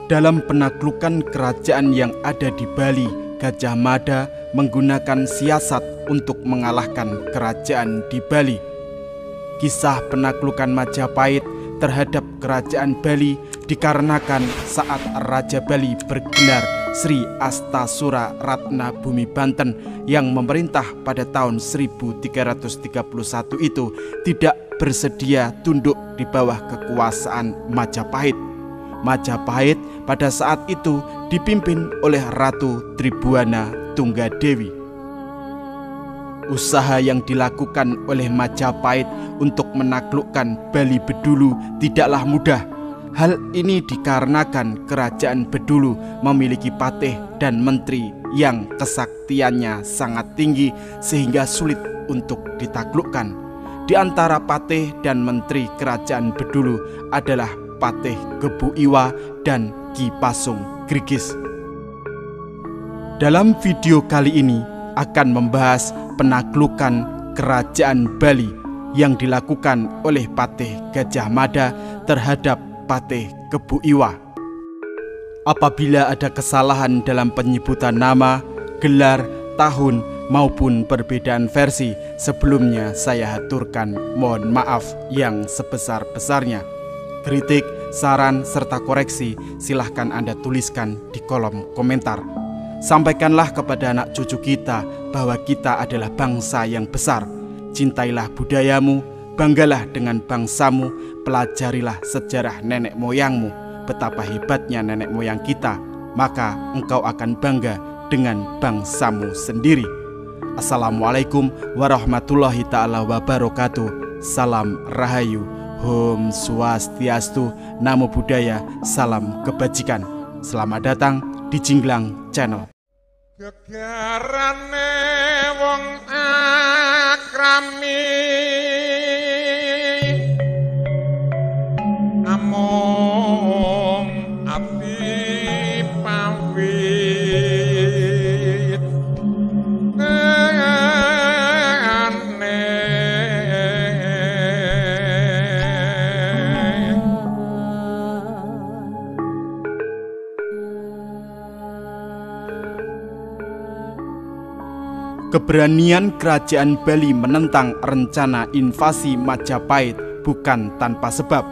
Dalam penaklukan kerajaan yang ada di Bali, Gajah Mada menggunakan siasat untuk mengalahkan kerajaan di Bali. Kisah penaklukan Majapahit terhadap kerajaan Bali dikarenakan saat Raja Bali bergelar Sri Astasura Ratna Bumi Banten yang memerintah pada tahun 1331 itu tidak bersedia tunduk di bawah kekuasaan Majapahit. Majapahit pada saat itu dipimpin oleh Ratu Tribhuwana Tunggadewi. Usaha yang dilakukan oleh Majapahit untuk menaklukkan Bali Bedulu tidaklah mudah. Hal ini dikarenakan kerajaan Bedulu memiliki patih dan menteri yang kesaktiannya sangat tinggi sehingga sulit untuk ditaklukkan. Di antara patih dan menteri kerajaan Bedulu adalah Patih Gebu Iwa dan Ki Pasung Grigis. Dalam video kali ini akan membahas penaklukan kerajaan Bali yang dilakukan oleh Patih Gajah Mada terhadap Patih Gebu Iwa. Apabila ada kesalahan dalam penyebutan nama, gelar, tahun maupun perbedaan versi sebelumnya saya haturkan mohon maaf yang sebesar-besarnya. Kritik, saran, serta koreksi silahkan Anda tuliskan di kolom komentar. Sampaikanlah kepada anak cucu kita bahwa kita adalah bangsa yang besar. Cintailah budayamu, banggalah dengan bangsamu, pelajarilah sejarah nenek moyangmu. Betapa hebatnya nenek moyang kita, maka engkau akan bangga dengan bangsamu sendiri. Assalamualaikum warahmatullahi ta'ala wabarakatuh. Salam Rahayu. Om Swastiastu, Namo Buddhaya, salam kebajikan. Selamat datang di Jinglang Channel. Gegarane wong akrami among api pawit Keberanian kerajaan Bali menentang rencana invasi Majapahit bukan tanpa sebab.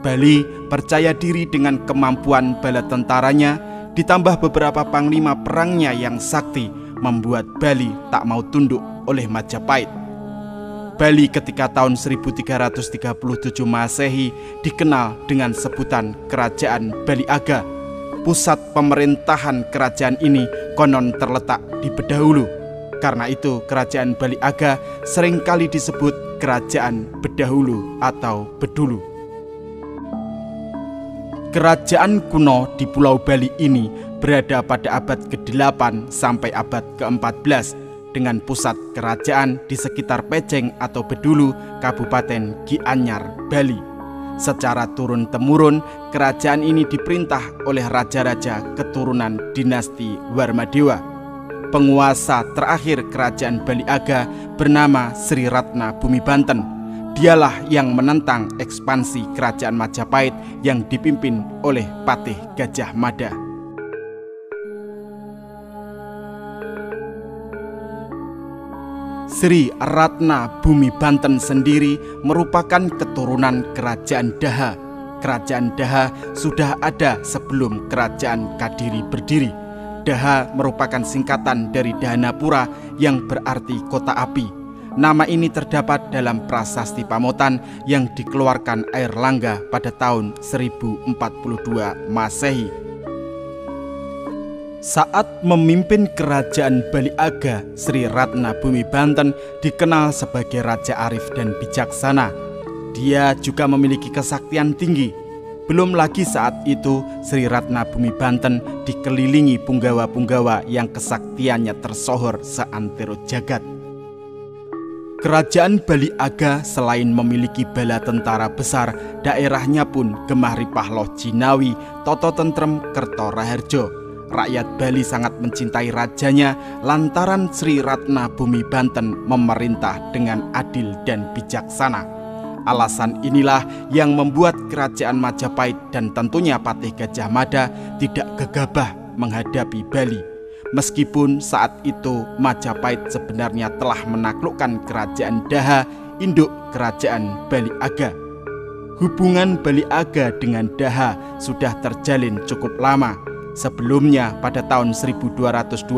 Bali percaya diri dengan kemampuan bala tentaranya, ditambah beberapa panglima perangnya yang sakti, membuat Bali tak mau tunduk oleh Majapahit. Bali ketika tahun 1337 Masehi dikenal dengan sebutan Kerajaan Bali Aga. Pusat pemerintahan kerajaan ini konon terletak di Bedahulu. Karena itu Kerajaan Bali Aga seringkali disebut Kerajaan Bedahulu atau Bedulu. Kerajaan kuno di Pulau Bali ini berada pada abad ke-8 sampai abad ke-14 dengan pusat kerajaan di sekitar Peceng atau Bedulu, Kabupaten Gianyar, Bali. Secara turun-temurun, kerajaan ini diperintah oleh raja-raja keturunan dinasti Warmadewa. Penguasa terakhir Kerajaan Bali Aga bernama Sri Ratna Bumi Banten. Dialah yang menentang ekspansi Kerajaan Majapahit yang dipimpin oleh Patih Gajah Mada. Sri Ratna Bumi Banten sendiri merupakan keturunan Kerajaan Daha. Kerajaan Daha sudah ada sebelum Kerajaan Kadiri berdiri. Daha merupakan singkatan dari Dahanapura yang berarti kota api. Nama ini terdapat dalam prasasti Pamotan yang dikeluarkan Airlangga pada tahun 1042 Masehi. Saat memimpin Kerajaan Bali Aga, Sri Ratna Bumi Banten dikenal sebagai raja arif dan bijaksana. Dia juga memiliki kesaktian tinggi. Belum lagi saat itu Sri Ratna Bumi Banten dikelilingi punggawa-punggawa yang kesaktiannya tersohor seantero jagat. Kerajaan Bali Aga selain memiliki bala tentara besar, daerahnya pun gemah ripah loh jinawi, toto tentrem, kerto raharjo. Rakyat Bali sangat mencintai rajanya lantaran Sri Ratna Bumi Banten memerintah dengan adil dan bijaksana. Alasan inilah yang membuat kerajaan Majapahit dan tentunya Patih Gajah Mada tidak gegabah menghadapi Bali. Meskipun saat itu Majapahit sebenarnya telah menaklukkan kerajaan Daha, induk kerajaan Bali Aga. Hubungan Bali Aga dengan Daha sudah terjalin cukup lama. Sebelumnya pada tahun 1222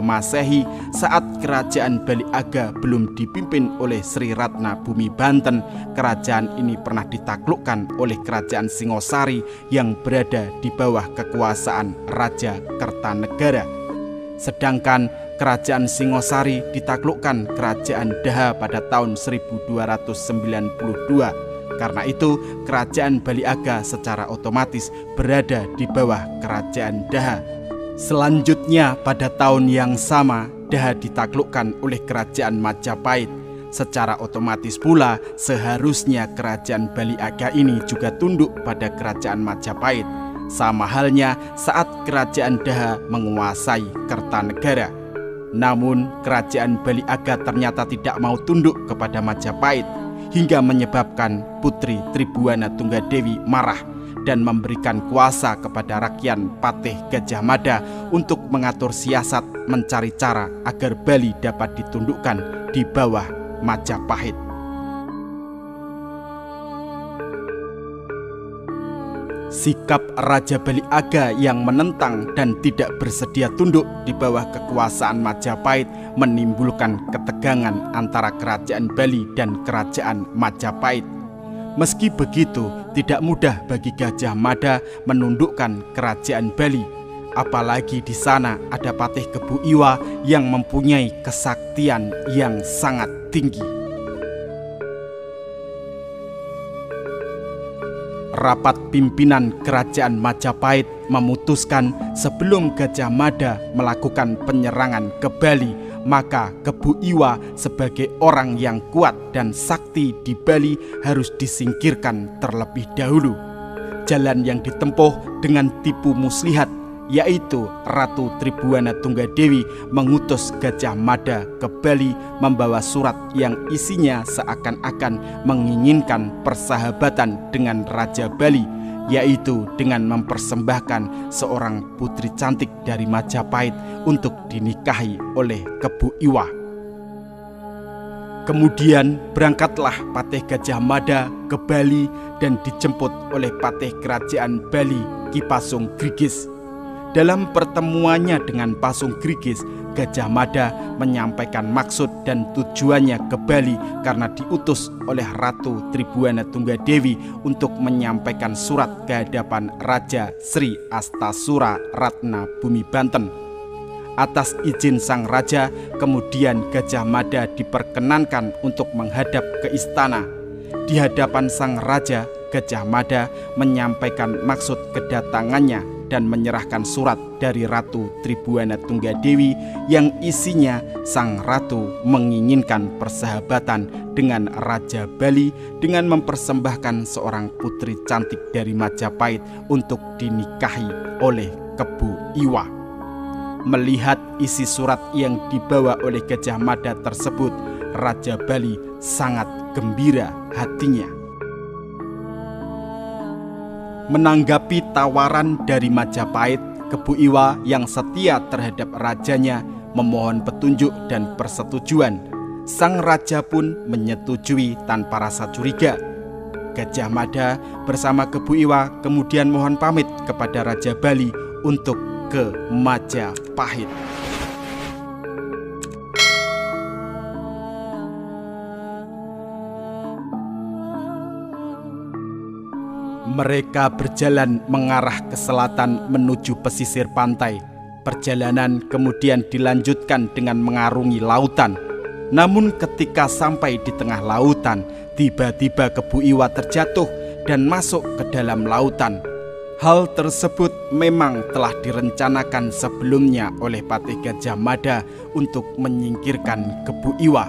Masehi, saat kerajaan Bali Aga belum dipimpin oleh Sri Ratna Bumi Banten, kerajaan ini pernah ditaklukkan oleh kerajaan Singosari yang berada di bawah kekuasaan Raja Kertanegara. Sedangkan kerajaan Singosari ditaklukkan kerajaan Daha pada tahun 1292. Karena itu, kerajaan Bali Aga secara otomatis berada di bawah kerajaan Daha. Selanjutnya, pada tahun yang sama, Daha ditaklukkan oleh kerajaan Majapahit. Secara otomatis pula, seharusnya kerajaan Bali Aga ini juga tunduk pada kerajaan Majapahit. Sama halnya saat kerajaan Daha menguasai Kertanegara. Namun, kerajaan Bali Aga ternyata tidak mau tunduk kepada Majapahit, hingga menyebabkan Putri Tribuana Tunggadewi marah dan memberikan kuasa kepada rakyat Patih Gajah Mada untuk mengatur siasat mencari cara agar Bali dapat ditundukkan di bawah Majapahit. Sikap Raja Bali Aga yang menentang dan tidak bersedia tunduk di bawah kekuasaan Majapahit menimbulkan ketegangan antara kerajaan Bali dan kerajaan Majapahit. Meski begitu, tidak mudah bagi Gajah Mada menundukkan kerajaan Bali. Apalagi di sana ada Patih Kebu Iwa yang mempunyai kesaktian yang sangat tinggi. Rapat pimpinan kerajaan Majapahit memutuskan sebelum Gajah Mada melakukan penyerangan ke Bali, maka Kebu Iwa sebagai orang yang kuat dan sakti di Bali harus disingkirkan terlebih dahulu. Jalan yang ditempuh dengan tipu muslihat, yaitu Ratu Tribuana Tunggadewi mengutus Gajah Mada ke Bali membawa surat yang isinya seakan-akan menginginkan persahabatan dengan Raja Bali, yaitu dengan mempersembahkan seorang putri cantik dari Majapahit untuk dinikahi oleh Kebu Iwa. Kemudian berangkatlah Patih Gajah Mada ke Bali dan dijemput oleh Patih Kerajaan Bali Ki Pasung Grigis. Dalam pertemuannya dengan Pasung Grigis, Gajah Mada menyampaikan maksud dan tujuannya ke Bali karena diutus oleh Ratu Tribuana Tunggadewi untuk menyampaikan surat ke hadapan Raja Sri Astasura Ratna Bumi Banten. Atas izin sang raja, kemudian Gajah Mada diperkenankan untuk menghadap ke istana. Di hadapan sang raja, Gajah Mada menyampaikan maksud kedatangannya dan menyerahkan surat dari Ratu Tribuana Tunggadewi yang isinya sang ratu menginginkan persahabatan dengan Raja Bali dengan mempersembahkan seorang putri cantik dari Majapahit untuk dinikahi oleh Kebu Iwa. Melihat isi surat yang dibawa oleh Gajah Mada tersebut, Raja Bali sangat gembira hatinya. Menanggapi tawaran dari Majapahit, Kebu Iwa yang setia terhadap rajanya memohon petunjuk dan persetujuan. Sang raja pun menyetujui tanpa rasa curiga. Gajah Mada bersama Kebu Iwa kemudian mohon pamit kepada Raja Bali untuk ke Majapahit. Mereka berjalan mengarah ke selatan menuju pesisir pantai. Perjalanan kemudian dilanjutkan dengan mengarungi lautan. Namun ketika sampai di tengah lautan, tiba-tiba Kebu Iwa terjatuh dan masuk ke dalam lautan. Hal tersebut memang telah direncanakan sebelumnya oleh Patih Gajah Mada untuk menyingkirkan Kebu Iwa.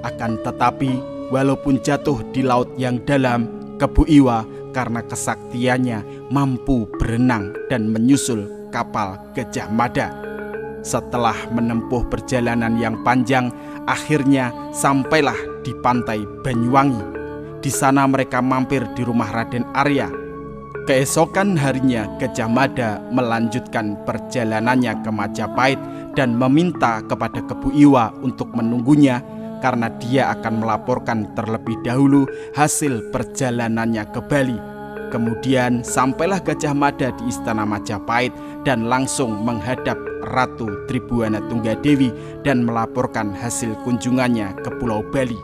Akan tetapi, walaupun jatuh di laut yang dalam, Kebu Iwa karena kesaktiannya mampu berenang dan menyusul kapal Gajah Mada. Setelah menempuh perjalanan yang panjang, akhirnya sampailah di pantai Banyuwangi. Di sana mereka mampir di rumah Raden Arya. Keesokan harinya Gajah Mada melanjutkan perjalanannya ke Majapahit dan meminta kepada Kebu Iwa untuk menunggunya karena dia akan melaporkan terlebih dahulu hasil perjalanannya ke Bali. Kemudian sampailah Gajah Mada di istana Majapahit dan langsung menghadap Ratu Tribhuwana Tunggadewi dan melaporkan hasil kunjungannya ke Pulau Bali.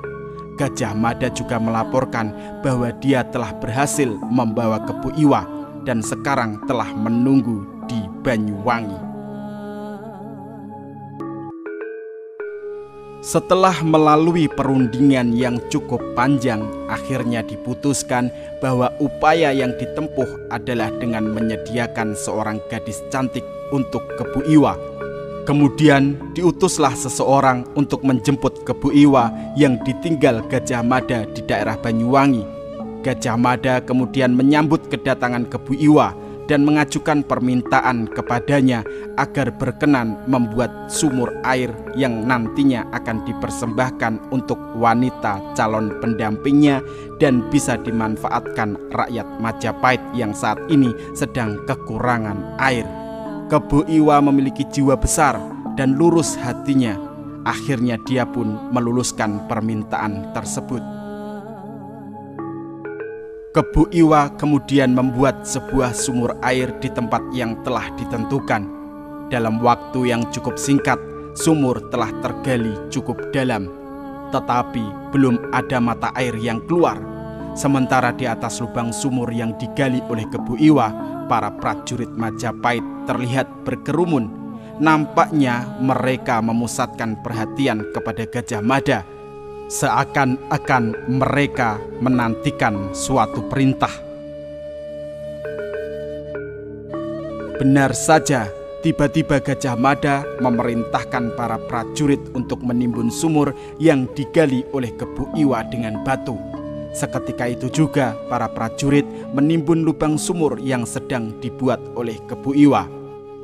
Gajah Mada juga melaporkan bahwa dia telah berhasil membawa Kebu Iwa dan sekarang telah menunggu di Banyuwangi. Setelah melalui perundingan yang cukup panjang, akhirnya diputuskan bahwa upaya yang ditempuh adalah dengan menyediakan seorang gadis cantik untuk Kebu Iwa. Kemudian diutuslah seseorang untuk menjemput Kebu Iwa yang ditinggal Gajah Mada di daerah Banyuwangi. Gajah Mada kemudian menyambut kedatangan Kebu Iwa dan mengajukan permintaan kepadanya agar berkenan membuat sumur air yang nantinya akan dipersembahkan untuk wanita calon pendampingnya dan bisa dimanfaatkan rakyat Majapahit yang saat ini sedang kekurangan air. Kebu Iwa memiliki jiwa besar dan lurus hatinya. Akhirnya dia pun meluluskan permintaan tersebut. Kebu Iwa kemudian membuat sebuah sumur air di tempat yang telah ditentukan. Dalam waktu yang cukup singkat, sumur telah tergali cukup dalam, tetapi belum ada mata air yang keluar. Sementara di atas lubang sumur yang digali oleh Kebu Iwa, para prajurit Majapahit terlihat berkerumun. Nampaknya mereka memusatkan perhatian kepada Gajah Mada, seakan-akan mereka menantikan suatu perintah. Benar saja, tiba-tiba Gajah Mada memerintahkan para prajurit untuk menimbun sumur yang digali oleh Kebu Iwa dengan batu. Seketika itu juga para prajurit menimbun lubang sumur yang sedang dibuat oleh Kebu Iwa.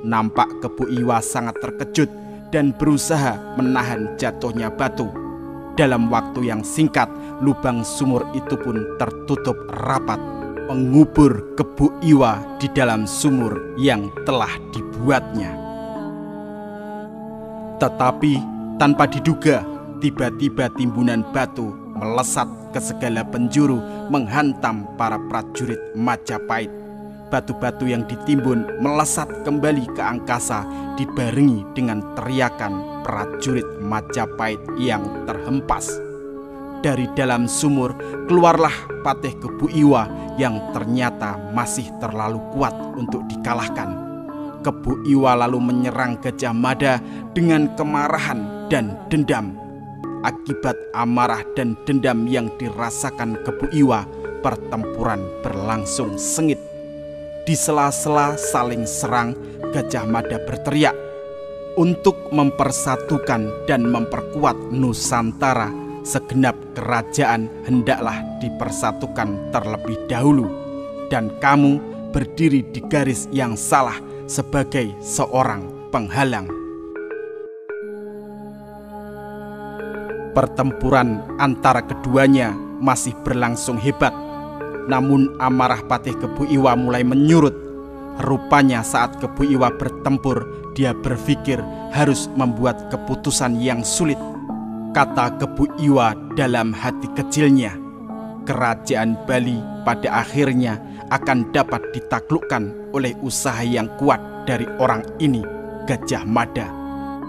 Nampak Kebu Iwa sangat terkejut dan berusaha menahan jatuhnya batu. Dalam waktu yang singkat, lubang sumur itu pun tertutup rapat, mengubur Kebu Iwa di dalam sumur yang telah dibuatnya. Tetapi tanpa diduga, tiba-tiba timbunan batu melesat ke segala penjuru menghantam para prajurit Majapahit. Batu-batu yang ditimbun melesat kembali ke angkasa dibarengi dengan teriakan prajurit Majapahit yang terhempas. Dari dalam sumur keluarlah Patih Kebu Iwa yang ternyata masih terlalu kuat untuk dikalahkan. Kebu Iwa lalu menyerang Gajah Mada dengan kemarahan dan dendam. Akibat amarah dan dendam yang dirasakan Kebu Iwa, pertempuran berlangsung sengit. Di sela-sela saling serang, Gajah Mada berteriak, "Untuk mempersatukan dan memperkuat Nusantara, segenap kerajaan hendaklah dipersatukan terlebih dahulu, dan kamu berdiri di garis yang salah sebagai seorang penghalang." Pertempuran antara keduanya masih berlangsung hebat. Namun amarah Patih Kebu Iwa mulai menyurut. Rupanya saat Kebu Iwa bertempur, dia berpikir harus membuat keputusan yang sulit. Kata Kebu Iwa dalam hati kecilnya, kerajaan Bali pada akhirnya akan dapat ditaklukkan oleh usaha yang kuat dari orang ini, Gajah Mada.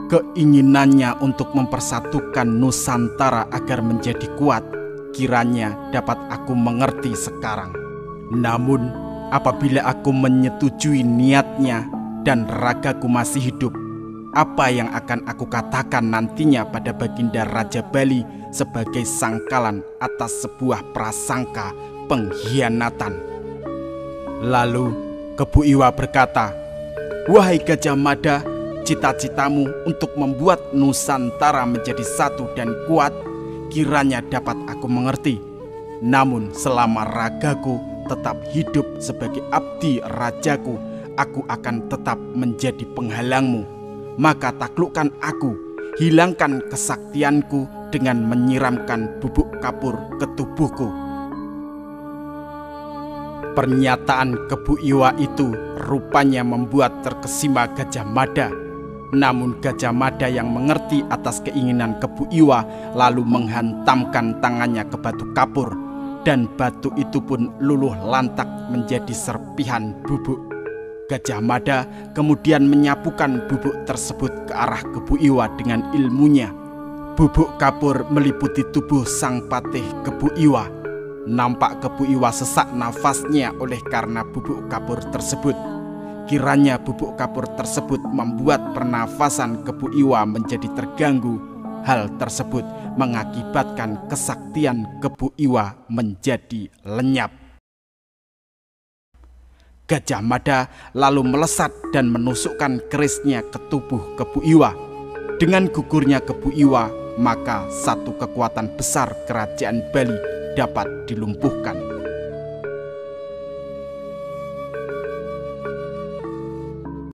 Keinginannya untuk mempersatukan Nusantara agar menjadi kuat kiranya dapat aku mengerti sekarang. Namun apabila aku menyetujui niatnya dan ragaku masih hidup, apa yang akan aku katakan nantinya pada Baginda Raja Bali sebagai sangkalan atas sebuah prasangka pengkhianatan? Lalu Kebu Iwa berkata, "Wahai Gajah Mada, cita-citamu untuk membuat Nusantara menjadi satu dan kuat kiranya dapat aku mengerti. Namun selama ragaku tetap hidup sebagai abdi rajaku, aku akan tetap menjadi penghalangmu. Maka taklukkan aku, hilangkan kesaktianku dengan menyiramkan bubuk kapur ke tubuhku. Pernyataan Kebu Iwa itu rupanya membuat terkesima Gajah Mada. Namun Gajah Mada yang mengerti atas keinginan Kebu Iwa lalu menghantamkan tangannya ke batu kapur, dan batu itu pun luluh lantak menjadi serpihan bubuk. Gajah Mada kemudian menyapukan bubuk tersebut ke arah Kebu Iwa dengan ilmunya. Bubuk kapur meliputi tubuh sang patih Kebu Iwa. Nampak Kebu Iwa sesak nafasnya oleh karena bubuk kapur tersebut. Kiranya bubuk kapur tersebut membuat pernafasan Kebu Iwa menjadi terganggu. Hal tersebut mengakibatkan kesaktian Kebu Iwa menjadi lenyap. Gajah Mada lalu melesat dan menusukkan kerisnya ke tubuh Kebu Iwa. Dengan gugurnya Kebu Iwa, maka satu kekuatan besar kerajaan Bali dapat dilumpuhkan.